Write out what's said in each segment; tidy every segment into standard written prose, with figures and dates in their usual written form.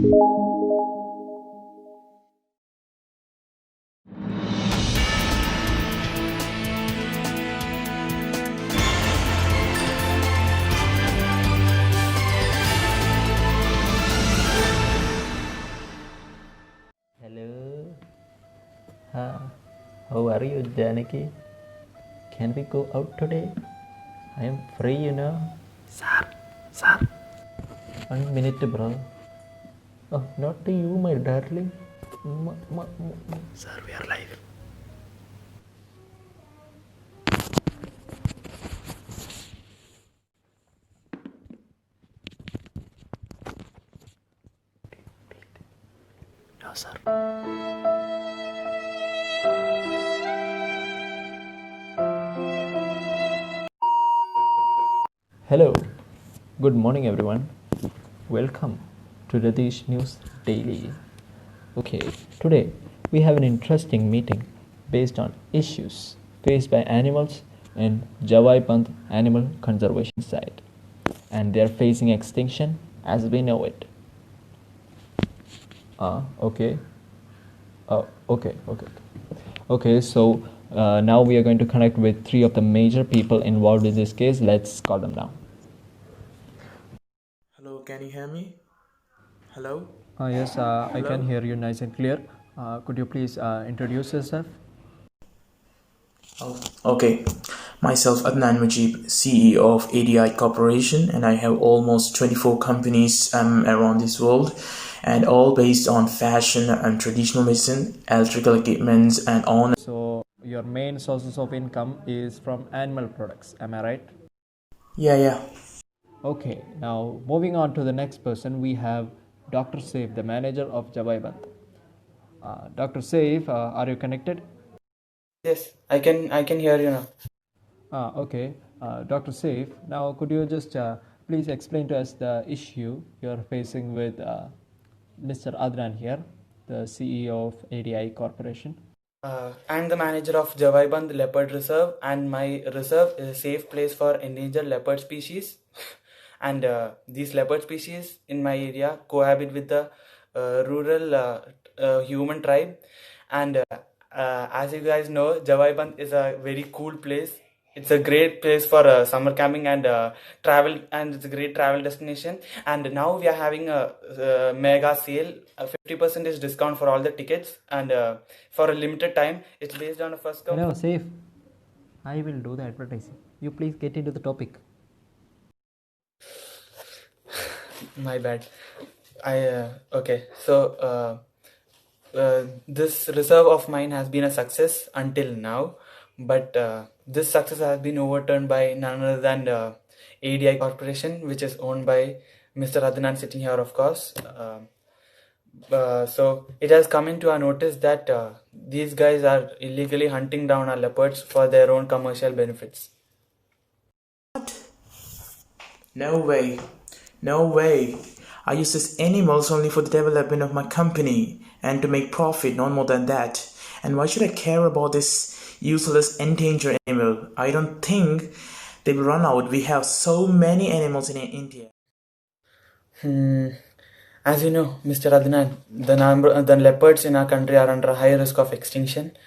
Hello. How are you, Janaki? Can we go out today? I am free, you know. Sir. 1 minute, bro. Oh, not to you, my darling. Sir, we are live. No, sir. Hello. Good morning, everyone. Welcome to Radish News Daily. Okay, today we have an interesting meeting based on issues faced by animals in Jawai Animal Conservation Site, and they are facing extinction as we know it. Okay. Okay, so now we are going to connect with 3 of the major people involved in this case. Let's call them now. Hello, can you hear me? Hello? Yes, I can hear you nice and clear. Could you please introduce yourself? Oh, okay. Myself, Adnan CEO of ADI Corporation, and I have almost 24 companies around this world, and all based on fashion and traditional medicine, electrical equipments, and on. So, your main sources of income is from animal products, am I right? Yeah. Okay, now moving on to the next person, we have Dr. Saif, the manager of Jawai Band. Dr. Saif, are you connected? Yes, I can hear you now. Okay, Dr. Saif, now could you just please explain to us the issue you're facing with Mr. Adnan here, the CEO of ADI Corporation? I'm the manager of Javaiband Leopard Reserve, and my reserve is a safe place for endangered leopard species. And these leopard species in my area cohabit with the rural human tribe. And as you guys know, Javaiband is a very cool place. It's a great place for summer camping and travel, and it's a great travel destination. And now we are having a mega sale, a 50% discount for all the tickets, and for a limited time. It's based on a first come. Hello, Saif. I will do the advertising. You please get into the topic. My bad. Okay. So this reserve of mine has been a success until now, but this success has been overturned by none other than ADI Corporation, which is owned by Mr. Adnan sitting here, of course. So it has come into our notice that these guys are illegally hunting down our leopards for their own commercial benefits. No way. I use these animals only for the development of my company and to make profit, not more than that. And why should I care about this useless endangered animal? I don't think they will run out. We have so many animals in India. As you know, Mr. Adnan, the leopards in our country are under high risk of extinction,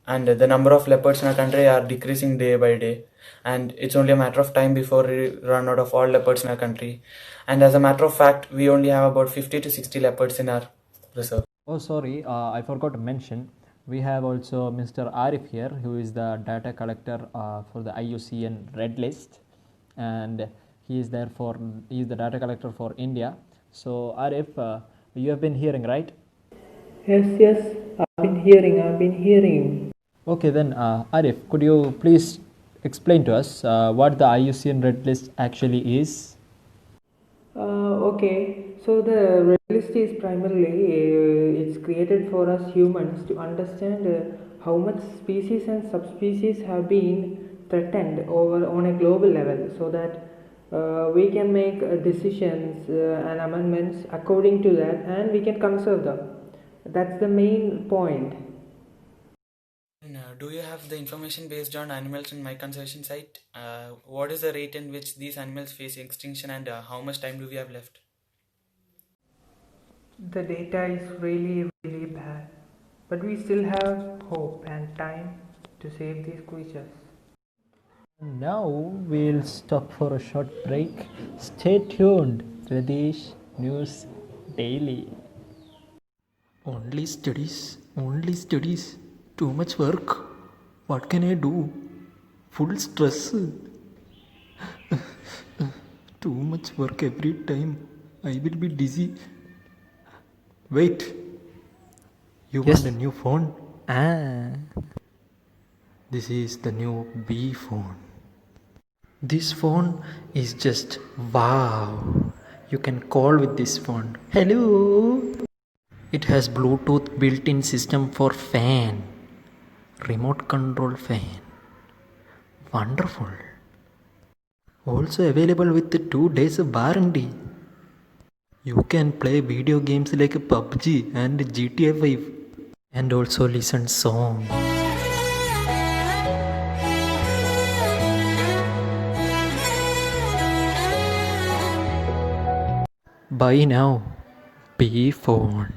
and the number of leopards in our country are decreasing day by day. And it's only a matter of time before we run out of all leopards in our country. And as a matter of fact, we only have about 50 to 60 leopards in our reserve. Oh, sorry, I forgot to mention. We have also Mr. Arif here, who is the data collector for the IUCN Red List, and he is the data collector for India. So, Arif, you have been hearing, right? Yes, I've been hearing. Okay, then, Arif, could you please explain to us what the IUCN Red List actually is? Okay, so the red list is primarily it's created for us humans to understand how much species and subspecies have been threatened over on a global level, so that we can make decisions and amendments according to that, and we can conserve them. That's the main point. Do you have the information based on animals in my conservation site? What is the rate in which these animals face extinction, and how much time do we have left? The data is really, really bad. But we still have hope and time to save these creatures. Now we'll stop for a short break. Stay tuned. Radish News Daily. Only studies. Too much work. What can I do? Full stress. Too much work every time. I will be dizzy. Wait. You Yes. want a new phone? Ah. This is the new B phone. This phone is just wow. You can call with this phone. Hello. It has Bluetooth built-in system for fan. Remote control fan. Wonderful. Also available with 2 days of warranty. You can play video games like PUBG and GTA 5 and also listen song. Buy now. B phone.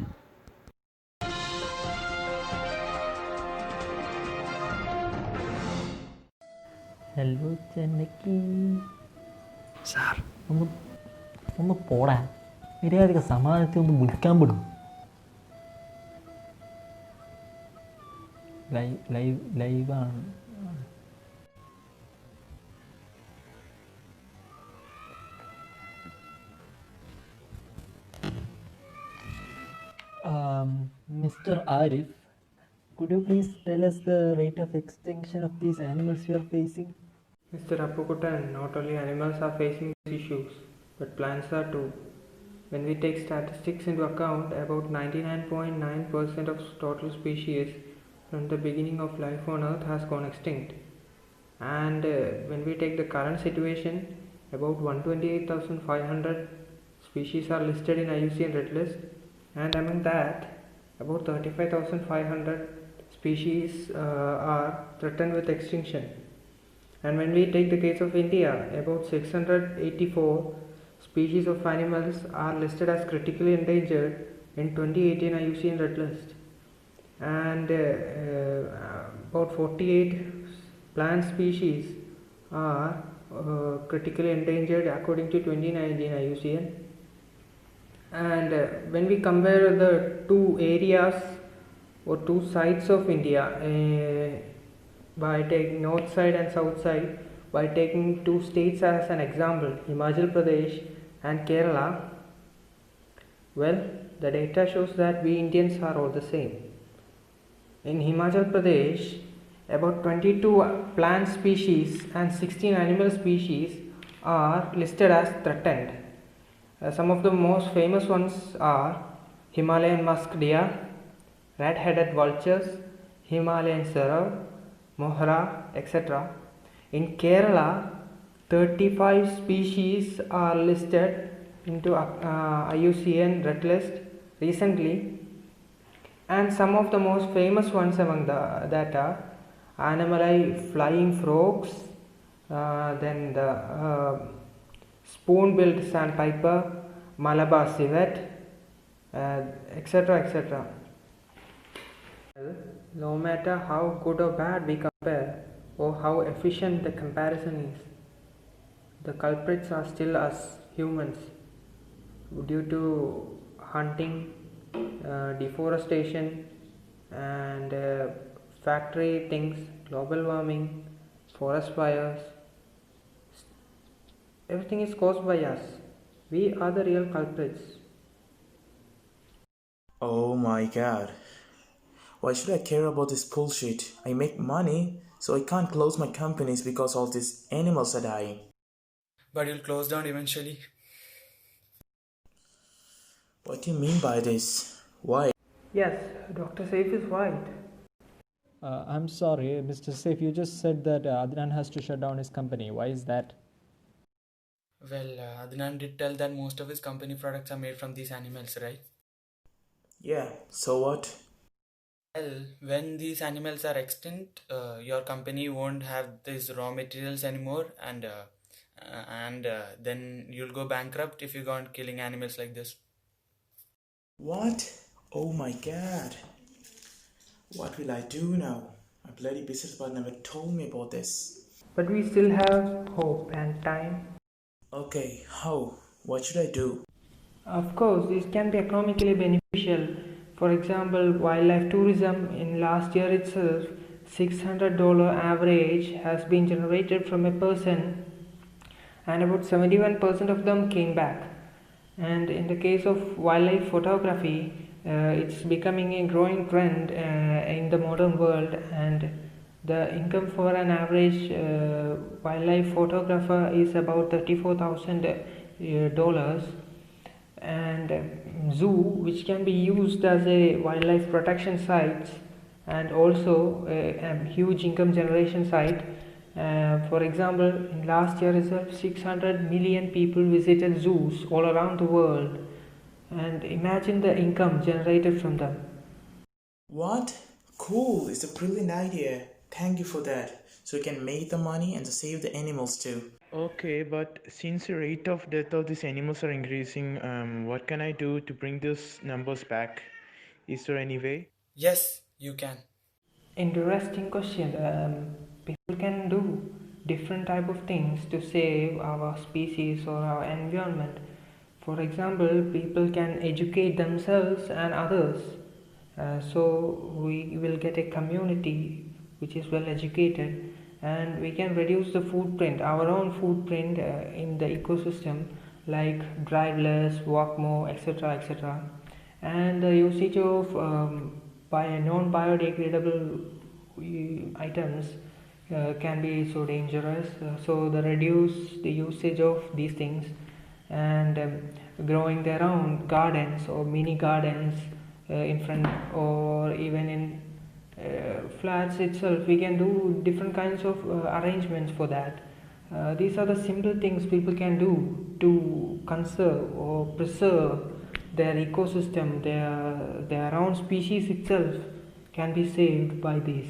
Hello ചെന്നൈക്ക് sir ഒന്ന് പോടാ മര്യാദക്ക് സമാധാനത്തെ ഒന്ന് വിളിക്കാൻ പെടും ലൈവാണ് Mr. Arif, could you please tell us the rate of extinction of these animals we are facing? Mr. Appukutan, not only animals are facing these issues, but plants are too. When we take statistics into account, about 99.9% of total species from the beginning of life on Earth has gone extinct. And when we take the current situation, about 128,500 species are listed in IUCN Red List, and among that, about 35,500 species are threatened with extinction. And when we take the case of India, about 684 species of animals are listed as critically endangered in 2018 IUCN Red List, and about 48 plant species are critically endangered according to 2019 IUCN. And when we compare the two areas or two sides of India, by taking north side and south side, by taking two states as an example, Himachal Pradesh and Kerala, well, the data shows that we Indians are all the same. In Himachal Pradesh, about 22 plant species and 16 animal species are listed as threatened. Some of the most famous ones are Himalayan musk deer, red-headed vultures, Himalayan serow, mohra, etc. In Kerala, 35 species are listed into IUCN Red List recently, and some of the most famous ones among that are Annamalai flying frogs, then the spoon-billed sandpiper, Malabar civet, etc. etc. No matter how good or bad we compare, or how efficient the comparison is, the culprits are still us humans, due to hunting, deforestation, and factory things, global warming, forest fires. Everything is caused by us. We are the real culprits. Oh my god. Why should I care about this bullshit? I make money, so I can't close my companies because all these animals are dying. But you'll close down eventually. What do you mean by this? Why? Yes, Dr. Saif is right. I'm sorry, Mr. Saif, you just said that Adnan has to shut down his company. Why is that? Well, Adnan did tell that most of his company products are made from these animals, right? Yeah, so what? Well, when these animals are extinct, your company won't have these raw materials anymore, and then you'll go bankrupt if you go on killing animals like this. What? Oh my god. What will I do now? My bloody business partner never told me about this. But we still have hope and time. Okay, how? What should I do? Of course, this can be economically beneficial. For example, wildlife tourism in last year itself, $600 average has been generated from a person, and about 71% of them came back. And in the case of wildlife photography, it's becoming a growing trend in the modern world, and the income for an average wildlife photographer is about $34,000, and zoo, which can be used as a wildlife protection site and also a huge income generation site. For example, in last year itself 600 million people visited zoos all around the world, and imagine the income generated from them. What? Cool, it's a brilliant idea. Thank you for that. So we can make the money and to save the animals too. Okay, but since the rate of death of these animals are increasing, what can I do to bring these numbers back? Is there any way? Yes, you can. Interesting question. People can do different type of things to save our species or our environment. For example, people can educate themselves and others. So we will get a community which is well educated, and we can reduce the footprint, our own footprint in the ecosystem, like drive less, walk more, etc., etc. And the usage of non-biodegradable items can be so dangerous. So the reduce the usage of these things, and growing their own gardens or mini gardens in front, or even in flats itself. We can do different kinds of arrangements for that. These are the simple things people can do to conserve or preserve their ecosystem. Their own species itself can be saved by this.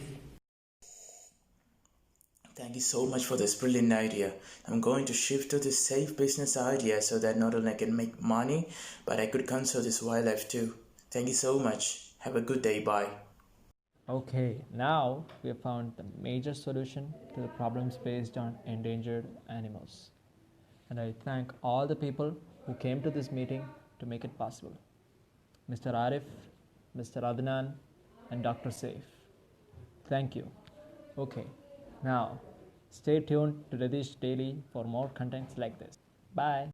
Thank you so much for this brilliant idea. I'm going to shift to this safe business idea so that not only I can make money, but I could conserve this wildlife too. Thank you so much. Have a good day. Bye. Okay, now we have found the major solution to the problems based on endangered animals. And I thank all the people who came to this meeting to make it possible. Mr. Arif, Mr. Adnan, and Dr. Saif. Thank you. Okay, now stay tuned to Radish Daily for more contents like this. Bye.